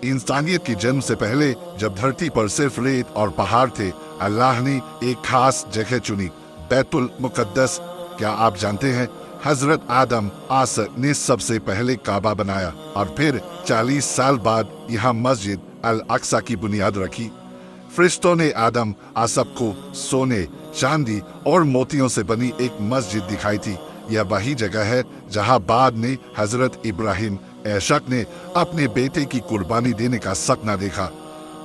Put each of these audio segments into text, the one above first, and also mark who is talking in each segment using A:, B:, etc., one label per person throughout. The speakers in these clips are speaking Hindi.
A: इंसानियत के जन्म से पहले जब धरती पर सिर्फ रेत और पहाड़ थे, अल्लाह ने एक खास जगह चुनी, बैतुल मुकद्दस। क्या आप जानते हैं, हजरत आदम आसर ने सबसे पहले काबा बनाया और फिर 40 साल बाद यहाँ मस्जिद अल अक्सा की बुनियाद रखी। फरिश्तों ने आदम आसब को सोने, चांदी और मोतियों से बनी एक मस्जिद दिखाई थी। यह वही जगह है जहां बाद में हजरत इब्राहिम ऐशक ने अपने बेटे की कुर्बानी देने का सपना देखा।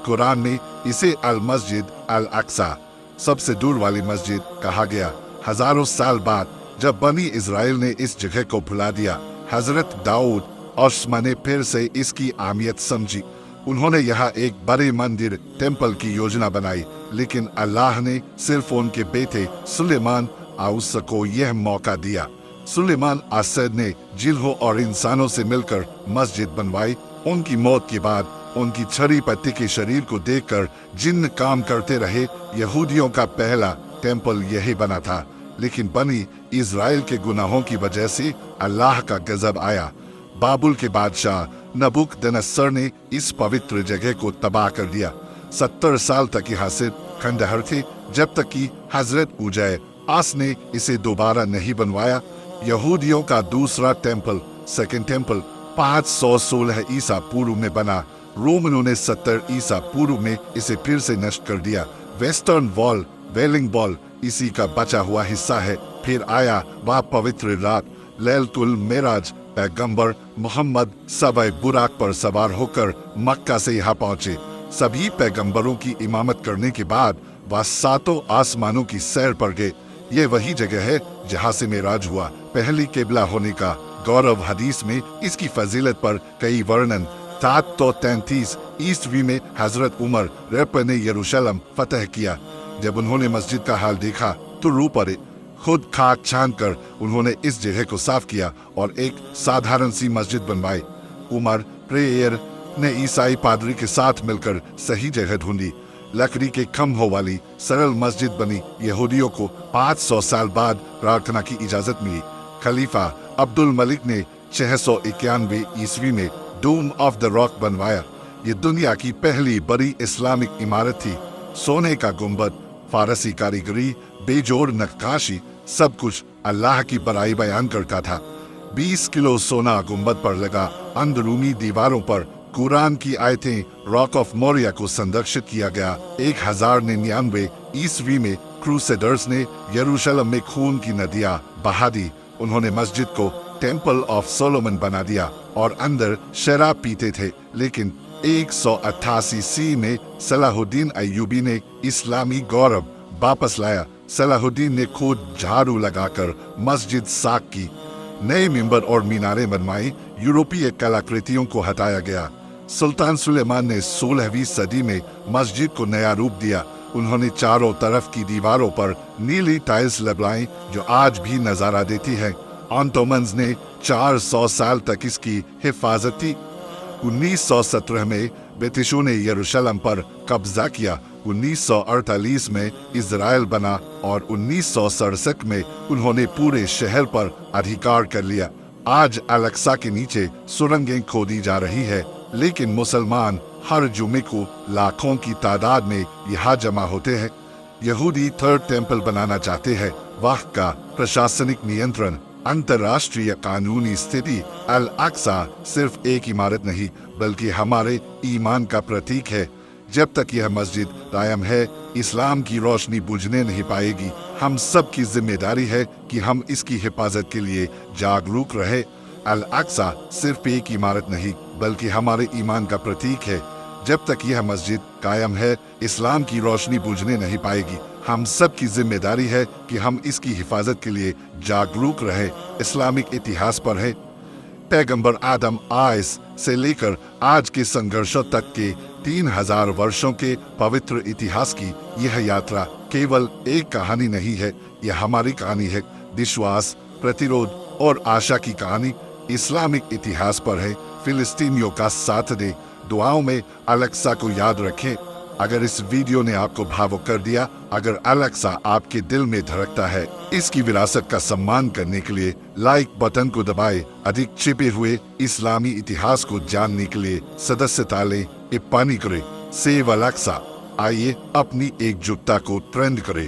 A: कुरान में इसे अल मस्जिद अल अक्सा, सबसे दूर वाली मस्जिद कहा गया। हजारों साल बाद जब बनी इजराइल ने इस जगह को भुला दिया, हजरत दाऊद औस्मा ने फिर से इसकी अहमियत समझी। उन्होंने यहाँ एक बड़े मंदिर टेम्पल की योजना बनाई, लेकिन अल्लाह ने सिर्फ उनके बेटे सुलेमान आउस को यह मौका दिया। सुलेमान असद ने जिन्हों और इंसानों से मिलकर मस्जिद बनवाई। उनकी मौत के बाद उनकी छड़ी पत्ती के शरीर को देखकर जिन्न काम करते रहे। यहूदियों का पहला टेम्पल यही बना था, लेकिन बनी इजराइल के गुनाहों की वजह से अल्लाह का गजब आया। बाबुल के बादशाह नबूकदनेस्सर ने इस पवित्र जगह को तबाह कर दिया। 70 साल तक यहाँ से खंडहर थे, जब तक कि हजरत उजय आस ने इसे दोबारा नहीं बनवाया। यहूदियों का दूसरा टेम्पल, सेकंड टेम्पल, 516 ईसा पूर्व में बना। रोमनों ने 70 ईसा पूर्व में इसे फिर से नष्ट कर दिया। वेस्टर्न वॉल, वेलिंग वॉल इसी का बचा हुआ हिस्सा है। फिर आया वह पवित्र रात, लैलतुल मेराज। पैगंबर मोहम्मद सवाए बुराक पर सवार होकर मक्का से यहाँ पहुँचे। सभी पैगंबरों की इमामत करने के बाद वह 7 आसमानों की सैर पर गए। ये वही जगह है जहाँ से मेराज हुआ। पहली किबला होने का गौरव। हदीस में इसकी फजीलत पर कई वर्णन। 733 ईस्वी में हजरत उमर रब ने यरूशलेम फतह किया। जब उन्होंने मस्जिद का हाल देखा तो रो पड़े। खुद खाक छान कर उन्होंने इस जगह को साफ किया और एक साधारण सी मस्जिद बनवाई। उमर प्रेयर ने ईसाई पादरी के साथ मिलकर सही जगह ढूंढी। लकड़ी के खम्भों वाली सरल मस्जिद बनी। यहूदियों को 500 साल बाद प्रार्थना की इजाजत मिली। खलीफा अब्दुल मलिक ने 691 ईस्वी में डोम ऑफ द रॉक बनवाया। ये दुनिया की पहली बड़ी इस्लामिक इमारत थी। सोने का गुंबद, फारसी कारीगरी, बेजोड़ नक्काशी, सब कुछ अल्लाह की बड़ाई बयान करता था। 20 किलो सोना गुंबद पर लगा। अंदरूनी दीवारों पर कुरान की आयतें, रॉक ऑफ मोरिया को संरक्षित किया गया। 1099 ईस्वी में क्रूसेडर्स ने यरूशलेम में खून की नदियां बहा दी। उन्होंने मस्जिद को टेम्पल ऑफ सोलोमन बना दिया और अंदर शराब पीते थे। लेकिन 188 सी में सलाहुद्दीन अय्यूबी ने इस्लामी गौरव वापस लाया। सलाहुद्दीन ने खुद झाड़ू लगाकर मस्जिद साक की, नए मिंबर और मीनारे बनवाई। यूरोपीय कलाकृतियों को हटाया गया। सुल्तान सुलेमान ने 16वीं सदी में मस्जिद को नया रूप दिया। उन्होंने चारों तरफ की दीवारों पर नीली टाइल्स लगाई जो आज भी नजारा देती है। ऑटोमन्स ने 400 साल तक इसकी हिफाजत की। 1917 में ब्रिटिशों ने यरूशलेम पर कब्जा किया। 1948 में इजराइल बना और 1967 में उन्होंने पूरे शहर पर अधिकार कर लिया। आज अल-अक्सा के नीचे सुरंगें खोदी जा रही है, लेकिन मुसलमान हर जुमे को लाखों की तादाद में यहाँ जमा होते हैं। यहूदी थर्ड टेम्पल बनाना चाहते हैं। वक्त का प्रशासनिक नियंत्रण, अंतर्राष्ट्रीय कानूनी स्थिति। अल-अक्सा सिर्फ एक इमारत नहीं बल्कि हमारे ईमान का प्रतीक है। जब तक यह मस्जिद कायम है, इस्लाम की रोशनी बुझने नहीं पाएगी। हम सब की जिम्मेदारी है कि हम इसकी हिफाजत के लिए जागरूक रहे। अल-अक्सा सिर्फ एक इमारत नहीं बल्कि हमारे ईमान का प्रतीक है। जब तक यह मस्जिद कायम है, इस्लाम की रोशनी बुझने नहीं पाएगी। हम सब की जिम्मेदारी है कि हम इसकी हिफाजत के लिए जागरूक रहे। इस्लामिक इतिहास पर है। पैगंबर आदम आइस से लेकर आज के संघर्षों तक के 3000 वर्षों के पवित्र इतिहास की यह यात्रा केवल एक कहानी नहीं है, यह हमारी कहानी है। विश्वास, प्रतिरोध और आशा की कहानी इस्लामिक इतिहास पर है। फिलिस्तीनियों का साथ दे। दुआओं में अल-अक्सा को याद रखें। अगर इस वीडियो ने आपको भावुक कर दिया, अगर अलेक्सा आपके दिल में धड़कता है, इसकी विरासत का सम्मान करने के लिए लाइक बटन को दबाए। अधिक छिपे हुए इस्लामी इतिहास को जानने के लिए सदस्यता लें, पानी करें। सेव अलेक्सा, आइए अपनी एकजुटता को ट्रेंड करें।